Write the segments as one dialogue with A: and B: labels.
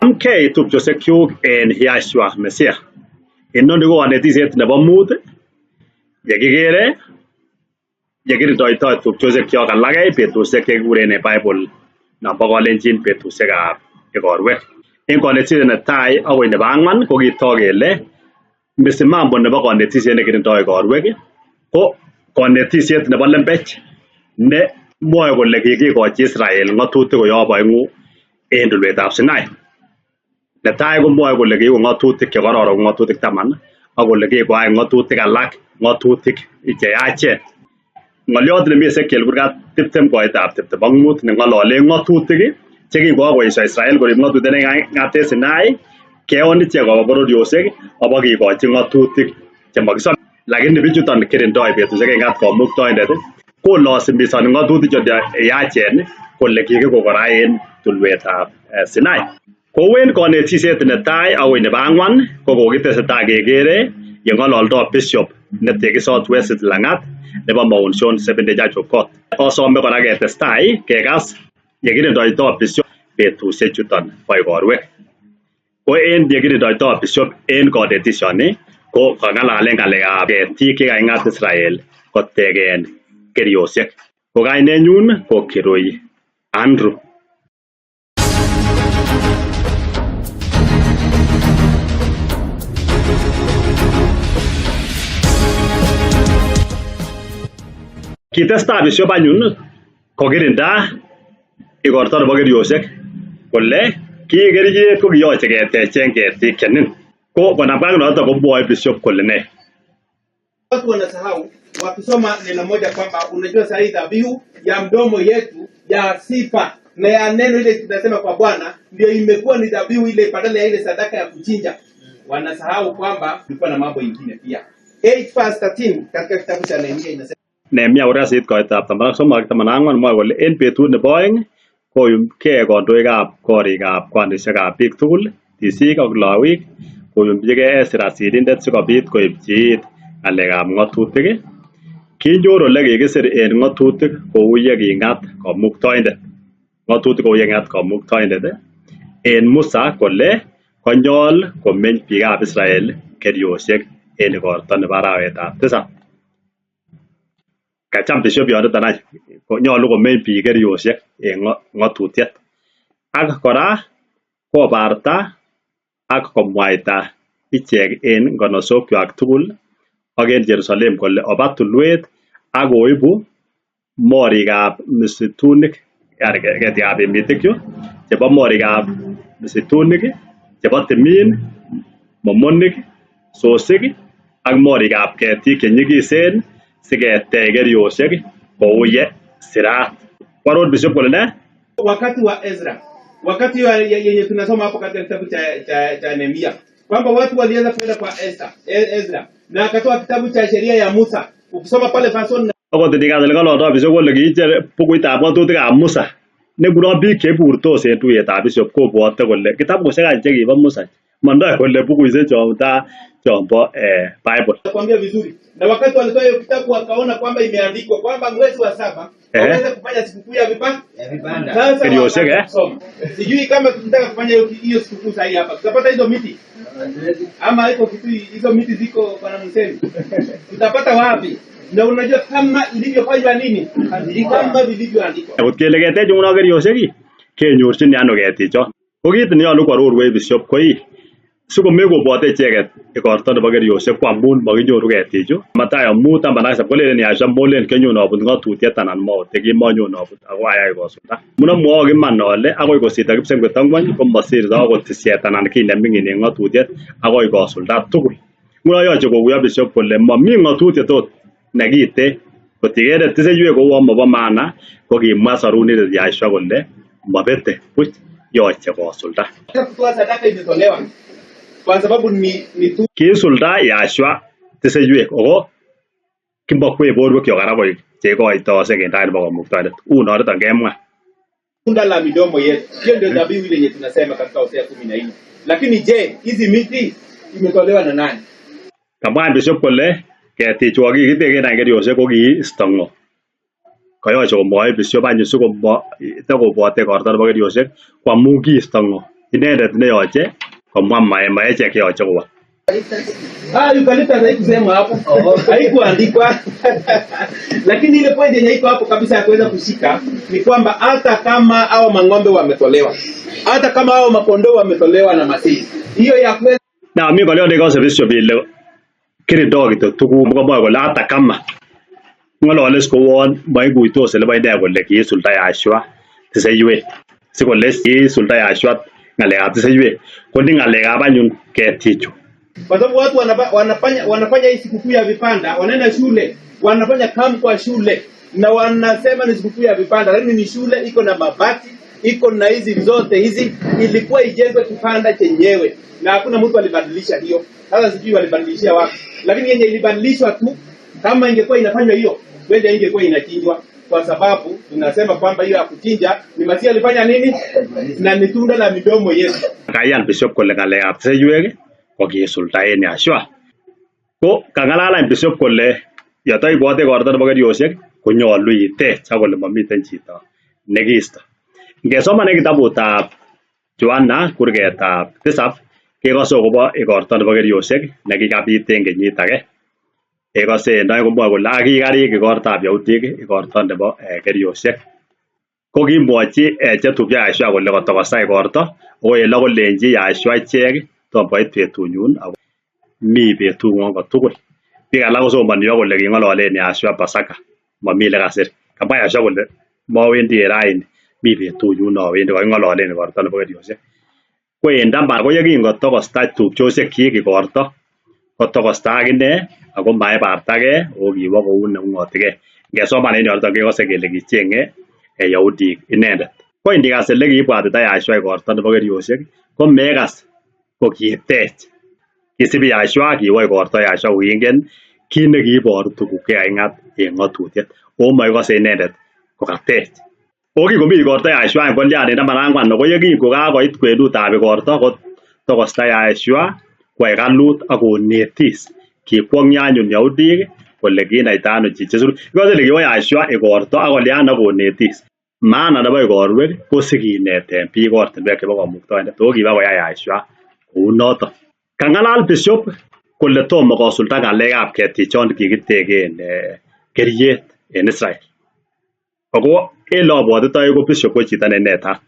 A: Chamgei tupchosyekchuk en Yahshua Messiah. Inoni ko kanetisiet nebo mut yekikere yekirindoitoi tupchosyekyok alak betusiek chekikuren en Bible nombo Kalenjin betusiekab igorwek. En kanetisiet netai akoi nebo ang'wan ko kitok kele misimambo nebo kanetisiet nekirindoi igorwek ko kanetisiet nebo lembech ne mwoe kole kikikochi Israel ng'atutik koyob oeng'u en tulwetab Sinai. Netai komwoe kole kiiku ng'atutik chekororon ng'atutik 10 ak kole kikoyai ng'atutik alak ng'atutik cheyachen. Ng'olyot nemi Ezekiel kurgat 20 koitab 25 neng'ololen ng'atutik chekikokoesio Israel korib ng'atutiet neking'at en Sinai keon ichek koba bororiosiek abakikochi ng'atutik chemakisome. Lakini bichuton kirindoi betusiek king'at Kamuktaindet kolosimisoni ng'atutik choton yachen kole kikiko kora en tulwetab Sinai. Kou en kanetisiet netai akoi nebo ang'wan ko kokitesetai kekere yeng'ololdoi Bishop neteki South West Lang'at nebo Mount Sion Seventh-day Church of God. Asome kora ketestai kekas yekirindoitoi Bishop betusiek chuton bo igorwek. Ko en yekirindoitoi Bishop en kanetisioni ko kang'alalen ng'alekab ketik chekaking'at Israel koteken keriosiek. Ko kainenyun ko Kirui Andrew. Kitestai Bishop anyun kokirinda igorto nebo keriosiek kole ki kerichek ko kiyoche ketechen ketik chenin. Ko konamgei ak noton komwoe Bishop kole ne?
B: Watu wanasahau wakisoma neno moja kwamba unajua sahihi dhabihu ya mdomo yetu ya sifa na ya neno ile tunasema kwa Bwana ndio imekuwa ni dhabihu ile badala ya ile sadaka ya kuchinja. Wanasahau kwamba kulikuwa na mambo mengine pia. 8:13 katika kitabu cha Nehemia inasema
A: Nehemia urasit koitab 13 mwoe kole en betut nebo oeng koyumgei kandoikab korikab kwanisiekab biik tugul, tisik ak lawik koyumchigei Ezra sirindet sikobit koipchi iit ng'alekab ng'atutik. Kinyor ole kikisir en ng'atutik kou ye king'at Kamuktaindet. Ng'atutik kou ye king'at Kamuktaindet en Musa kole konyol komeny biikab Israel keriosiek en igorto nebo arawetab 7. Kacham Bishop yoniton any nyolu komeny biik keriosiek en ng'atutiet. Ak kora kobarta ak komwaita ichek en nganasokywak tugul ak en Jerusalem kole oba tulwet ak koibu morikab misitunik ketikab emitik chebo morikab misitunik chebo timin, momonik, sosik ak morikab ketik chenyikisen siketech keriosiek kou ye sirat. Kwaror Bishop kole ne?
B: Wakati wa Ezra, wakati yenye tunasoma hapo katika kitabu cha Nehemia kwamba watu walianza kwenda kwa Ezra na akatoa kitabu cha sheria ya Musa. Ukisoma pale verse
A: akot ndikazale ng'ololdo Bishop kole kiicher bukuitab ng'atutikab Musa neguron biik cheiburtos en tuyetab Bishop kobwote kole kitabusiek any chekibo Musa mandoi kole bukuisiek chombo Bible.
B: Nakwambia vizuri. Na wakati walitoa hiyo kitabu wakaona kwamba imeandikwa kwamba mwezi wa 7 waweze kufanya sikukuu ya vibanda. Sasa
A: keriosiek
B: sijui kama tunataka kufanya hiyo sikukuu sahihi hapa. Tutapata hizo miti? Ama iko kitu hizo miti ziko kwa Museni. Tutapata wapi? Na unajua kama ilivyofanywa nini? Kama vilivyoandikwa.
A: Akot kele ketech nguno keriosiek kenyorchin ano ketichon. Ko kit nenyolu kwarorwech Bishop koi sikomekobwote icheket igorto nebo keriosiek ko amun makinyoru ketichu. Mathayo 5:7 kolelen Yahshua molen kenyon abut ng'atutiet anan mote kimonyon abut ako ayai kosulda. Muno mwowok iman ale akoi kosirto kipsengwet ang'wan komosirto akot tisiet anan kiy neming'in en ng'atutiet akoi kosulda tugul. Nguno yoche kokuyo Bishop kole momi ng'atutiet ot nekite kotikere tiseiywek kou mobo maana ko kimwa sorunindet Yahshua kole mobete buch yoche kosulda.
B: Sadaka imetolewa kwa sababu ni tu
A: kisulda Yahshua tiseiywek ako kibokwee borwekyok kora koik cheikoitosek en tai nebo Kamuktaindet. Unoniton kemwa.
B: Tunda la midomo yetu. Hiyo ndio dhabihu ile yenye tunasema katika Hosea 14. Lakini je, hizi miti imetolewa na nani?
A: Kamwa Bishop kole ketichu kakikiteken any keriosiek ko kiisto ng'o. Kayoche komwoe Bishop any sikobwote igorto nebo keriosiek ko amun kiisto ng'o inendet neyoche komwa maechek cheyoche kowa.
B: Eucalyptus haikusema hapo, haikuandikwa lakini ile point yenye iko hapo kabisa ya kuweza kushika ni kwamba hata kama hao mang'ombe wametolewa, hata kama hao makondoo wametolewa na Masihi, hiyo ya kweli
A: Na mi koleo de kose bisho bile kirido kito tuku mko kole hata kama ngolole skowon maiguitos ele baide kole kisulda Yashua tiseywe sikole kisulda Yashua ngalekab tiseywe kondi ngalekab anyun ketichu.
B: kwa sababu watu wanafanya hii sikukuu ya vipanda, wanaenda shule, wanafanya kampu kwa shule na wanasema ni sikukuu ya vipanda, lakini ni shule iko na mabati, iko na hizi zote hizi, ilikuwa ijengwe kipanda chenyewe na hakuna mtu alibadilisha hiyo. Sasa sijui walibadilishia wapi, lakini yenye ilibadilishwa tu, kama ingekuwa inafanywa hiyo, wende ingekuwa inachinjwa, kwa sababu tunasema kwamba hiyo ya kuchinja ni Masihi alifanya nini na ni tunda la midomo yetu.
A: Kayan bishop kole ngalekab tiseywe ko kisuldaen Yashua. Ko kangalala bishop kole yatoi ibwate korto nebo keriosiek konyolu itech akole mamiten chito nekisto. Ngesoman kitabutab Joanna kurgetab 7 kekose akobo igorto nebo keriosiek nekikabit en kenyit age. Ekose ndoi komwoe kole kikarik igortab yautik igorto nebo keriosiek. Ko kimwochi chetupcho Yashua kole kotokosta igorto ako ele kolenji Yashua ichek tom koit betunyun ako mi betung'wong kotugul. Biik alak kosomoni yo kole king'ololen Yashua Pasaka mami ile kasir. Kamwa Yashua kole mawendi raini mi betunyun awendi koking'ololen igorto nebo keriosiek. Ko en taban ko yekingotokosta tupchosiekchik igorto kotokosta akine ako maibartagei ako kiwo kou neung'otigei. Ngesoman en yoto kekose kele kicheng'e yautik inendet. Ko indikas ele kiibwatita Yashua igorto nebo keriosiek ko mekas ko kitech kisibi Yashua kiwo igorto Yashua kokingen kit nekiiboru tuguk chekaking'at en ng'atutiet ako maikose inendet kokatech. Ako kingomi igorto Yashua en kolyan en 14 ko yekingokakoit kwenutab igorto ko tokosta Yashua kwo hekalut akonetis kikwong'yo anyun yautik kole kinaita ano chichi suru. Ikose ile kiwo Yashua igorto akolyan akonetis. Maana nebo igorwek ko sikineten biik ortinwek chebo kamuktaindet ako kiba koyai Yashua kou noto. Kang'alal bishop kole tomo kosulda ng'alekab ketichon kikitegen keriet en Israel. Ako ele abwatitoi ko bishop ko chito ne netat.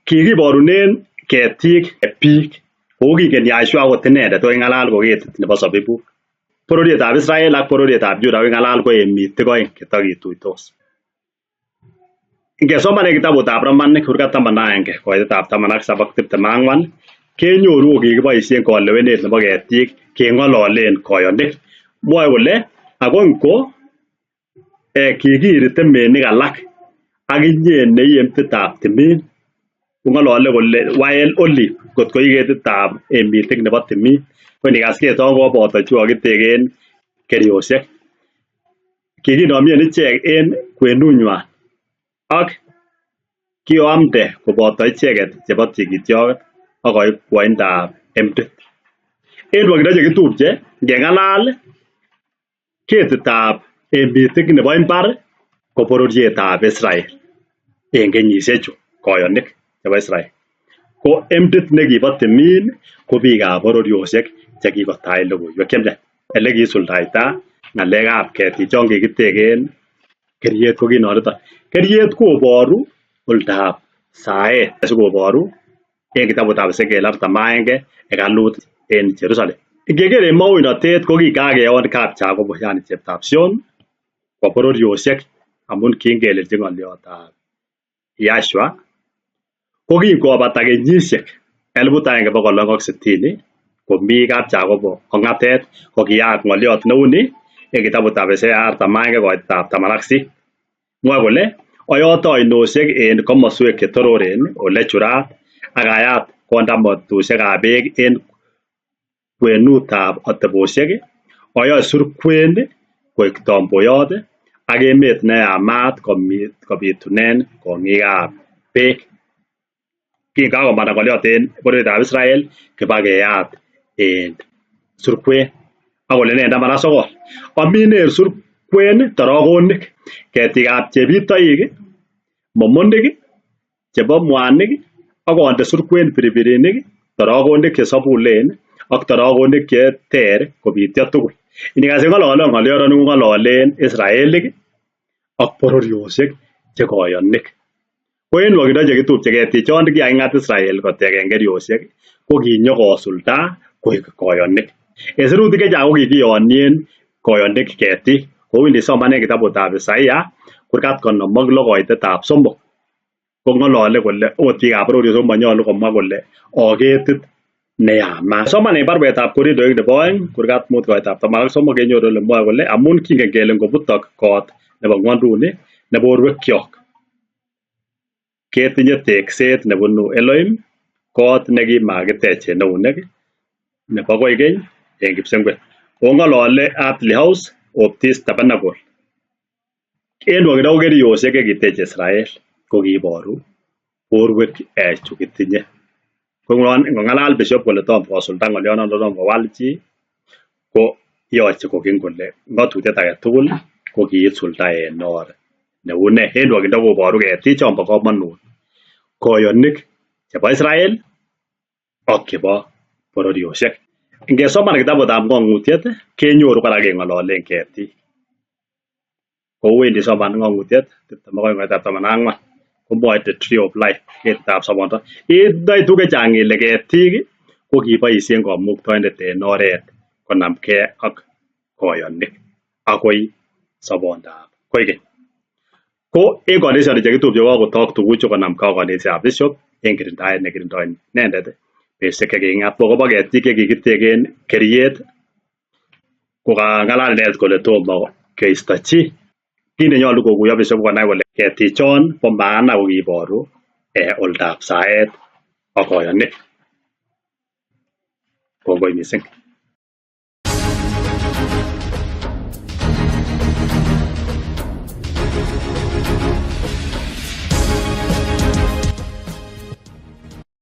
A: Kikiborunen ketik biik kou kingen Yashua akot inendet ko king'alal ko ketit nebo sabibuk. Bororietab Israel ak bororietab Juda ko king'alal ko emitik oeng chetakituitos. Ngesoman kitabutab Romanik kurgat 11 koitetab 17-24 kenyoru ko kikiboisien kolewenet nebo ketik keng'ololen koyonik. Mwoe kole ako ngo kikiri temenik alak ak inye neiyem titab timin kong'olole kole wild olive kot ko iketitab emitik nebo timin. Ko ndikas keton koboto chu kakitegen keriosiek. Kikinomien ichek en kwenunywan ak kioamde koboto icheket chebo tikityoket ak koib koindab emtit. En wakindo chekitupche ngeng'alal ketitab emitik nebo imbar ko bororietab Israel en kenyisiechu koyonik chebo Israel. Ko emtit nekibo timin ko biikab bororiosiek chekikotach logoiwek chemiach. Ele kisuldaita ng'alekab ketichon kikitegen keriet ko kinoniton. Keriet koboru oldab saet sikoboru en kitabutab Ezekiel 41 hekalut en Jerusalem. Ngeker en mauinotet ko kikakeon kap Jacob yani cheptab Sion kwa bororiosiek amun kingelelchi ng'oliotab Yashua ko kingobata kenyisiek 1260 komi kap Jacob ong'atet ko kiyaak ng'oliot neuni en kitabutab Ezekiel 41 koitetab 18. Mwoe kole oyot oinosiek en komoswek chetororen ole churat ak ayat kondamatusiekab beek en kwenutab atebosiek oyoe surkwen koik tomboyot ak emet neyamat kobitunen kong'ikab beek. Kingakomanda ng'oliot en bororietab Israel kibakeyat en surkwen ak kole ne 19 amine en surkwen tarakonik ketikab chebitoik momonik chebo mwanik ak konde surkwen piripirinik, tarakonik chesabulen ak tarakonik che ter kobityo tugul. Inikas ng'olole ng'olyondoni kong'ololen Israelik ak bororiosiek che koyonik. Ko en nwokindo chekitupche ketichon kikaking'at Israel koteken keriosiek ko kinyokosulda koik koyonik. En sirutik chechang ko kikiyonien koyonik ketik. Kou indisomanen kitabutab Isaia kurgat 56 koitetab 3 ko ng'olole kole ot biikab bororiosiek komonyolu komwa kole ketit neyamat. Soman en baruetab Korintoik nebo 2 kurgat 5 koitetab 13 kenyoru ole mwoe kole amun kingen kele ngobutok kot nebo ng'wonduni nebo borwekyok ketinye tekset nebunu Elohim, kot nekimakitech en eunek nebo koikeny en kipsengwet. Kong'olole Earthly House of this Tabernacle. En nwokindo ko keriosiek chekitech Israel ko kiboru borwek chu kitinye. Ko ngong'alal Bishop kole tom kosulda ng'olyonoto tom kowal chi ko yoche kogen kole ng'atutiet age tugul ko kiisulda en or neu ne. En nwokindo koboru ketik chombo komonut koyonik chebo Israel ak chebo bororiosiek. Ngesoman kitabutab ng'ong'utiet kenyoru kora keng'ololen ketik. Kou indisoman ng'ong'utiet 22:14 komwoe the tree of life, ketitab sobondo. Itindoi tuguk chechang ile ketik ko kiboisien komuktoindet en oret konamgei ak koyonik akoi sobondab koikeny. Ko en kanisioni chekitupche kokakotok tuguchu konamgei ak kanisiab Bishop en kirindaet nekirindoi inendet betusiek cheking'at. Kobo ketik chekikiteken keriet ko kang'alal inendet kole tomo keisto chi. Kit nenyolu kokuyo Bishop konai kole ketichon bo maana ko kiboru oldab saet ak koyonik. Kongoi missing.